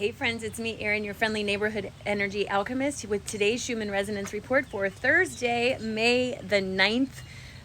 Hey friends, it's me, Erin, your friendly neighborhood energy alchemist, with today's Schumann resonance report for Thursday, May the 9th.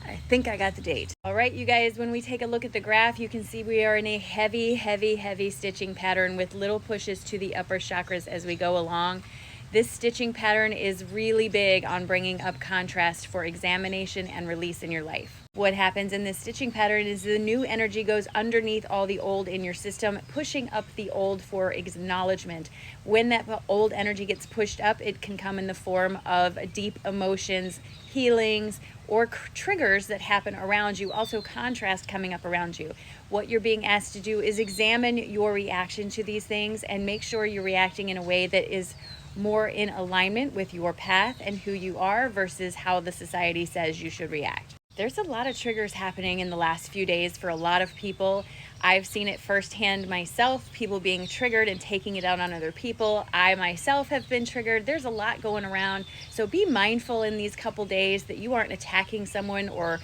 I think I got the date. All right, you guys, when we take a look at the graph, you can see we are in a heavy stitching pattern with little pushes to the upper chakras as we go along. This stitching pattern is really big on bringing up contrast for examination and release in your life. What happens in this stitching pattern is the new energy goes underneath all the old in your system, pushing up the old for acknowledgement. When that old energy gets pushed up, it can come in the form of deep emotions, healings, or triggers that happen around you, also contrast coming up around you. What you're being asked to do is examine your reaction to these things and make sure you're reacting in a way that is more in alignment with your path and who you are versus how the society says you should react. There's a lot of triggers happening in the last few days for a lot of people. I've seen it firsthand myself, people being triggered and taking it out on other people. I myself have been triggered. There's a lot going around. So be mindful in these couple days that you aren't attacking someone or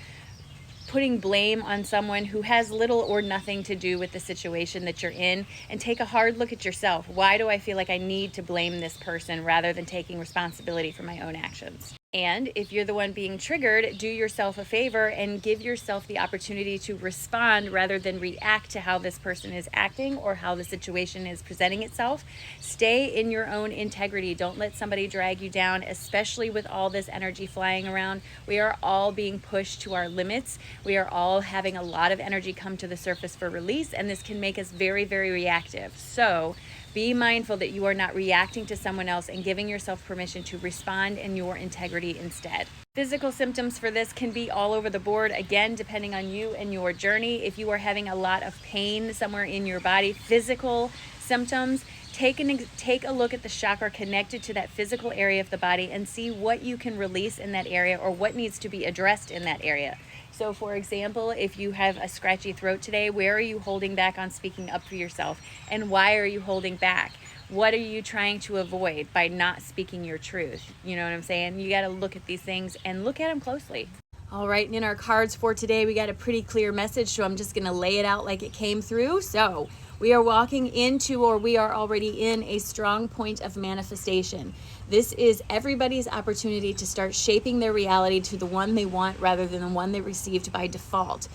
putting blame on someone who has little or nothing to do with the situation that you're in, and take a hard look at yourself. Why do I feel like I need to blame this person rather than taking responsibility for my own actions? And if you're the one being triggered, do yourself a favor and give yourself the opportunity to respond rather than react to how this person is acting or how the situation is presenting itself. Stay in your own integrity. Don't let somebody drag you down, especially with all this energy flying around. We are all being pushed to our limits. We are all having a lot of energy come to the surface for release, and this can make us very reactive. So be mindful that you are not reacting to someone else and giving yourself permission to respond in your integrity instead. Physical symptoms for this can be all over the board, again, depending on you and your journey. If you are having a lot of pain somewhere in your body, physical symptoms, take a look at the chakra connected to that physical area of the body and see what you can release in that area or what needs to be addressed in that area. So for example, if you have a scratchy throat today, where are you holding back on speaking up for yourself? And why are you holding back? What are you trying to avoid by not speaking your truth? You know what I'm saying? You got to look at these things and look at them closely. All right, in our cards for today, we got a pretty clear message, so I'm just going to lay it out like it came through. So we are walking into, or we are already in, a strong point of manifestation. This is everybody's opportunity to start shaping their reality to the one they want rather than the one they received by default.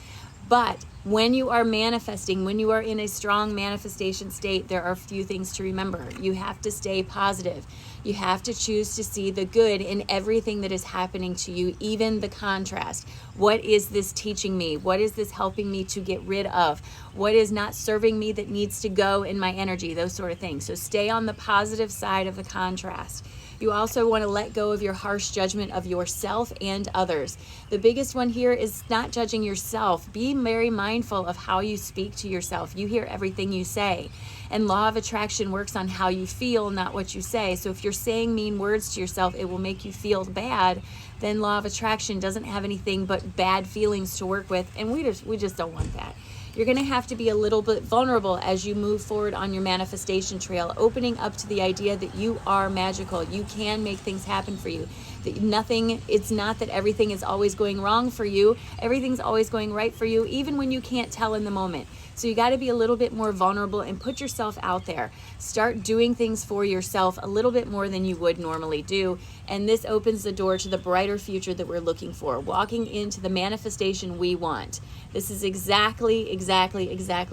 But when you are manifesting, when you are in a strong manifestation state, there are a few things to remember. You have to stay positive. You have to choose to see the good in everything that is happening to you, even the contrast. What is this teaching me? What is this helping me to get rid of? What is not serving me that needs to go in my energy? Those sort of things. So stay on the positive side of the contrast. You also want to let go of your harsh judgment of yourself and others. The biggest one here is not judging yourself. Be very mindful of how you speak to yourself. You hear everything you say. And law of attraction works on how you feel, not what you say. So if you're saying mean words to yourself, it will make you feel bad. Then law of attraction doesn't have anything but bad feelings to work with. And we just don't want that. You're going to have to be a little bit vulnerable as you move forward on your manifestation trail, opening up to the idea that you are magical. You can make things happen for you. It's not that everything is always going wrong for you. Everything's always going right for you, even when you can't tell in the moment. So you got to be a little bit more vulnerable and put yourself out there. Start doing things for yourself a little bit more than you would normally do. And this opens the door to the brighter future that we're looking for, walking into the manifestation we want. This is exactly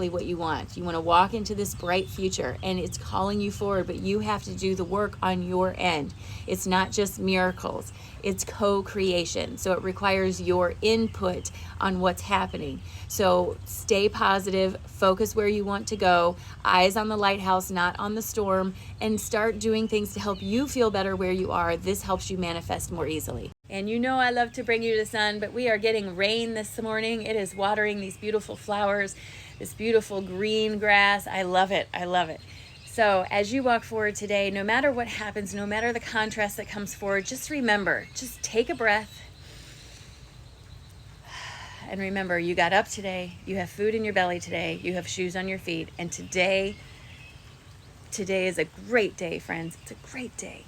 what you want. You want to walk into this bright future, and it's calling you forward, but you have to do the work on your end. It's not just miracles. It's co-creation. So it requires your input on what's happening. So stay positive, focus where you want to go, eyes on the lighthouse, not on the storm, and start doing things to help you feel better where you are. This helps you manifest more easily. And you know I love to bring you the sun, but we are getting rain this morning. It is watering these beautiful flowers, this beautiful green grass. I love it. So as you walk forward today, no matter what happens, no matter the contrast that comes forward, just remember, just take a breath. And remember, you got up today, you have food in your belly today, you have shoes on your feet, and today is a great day, friends. It's a great day.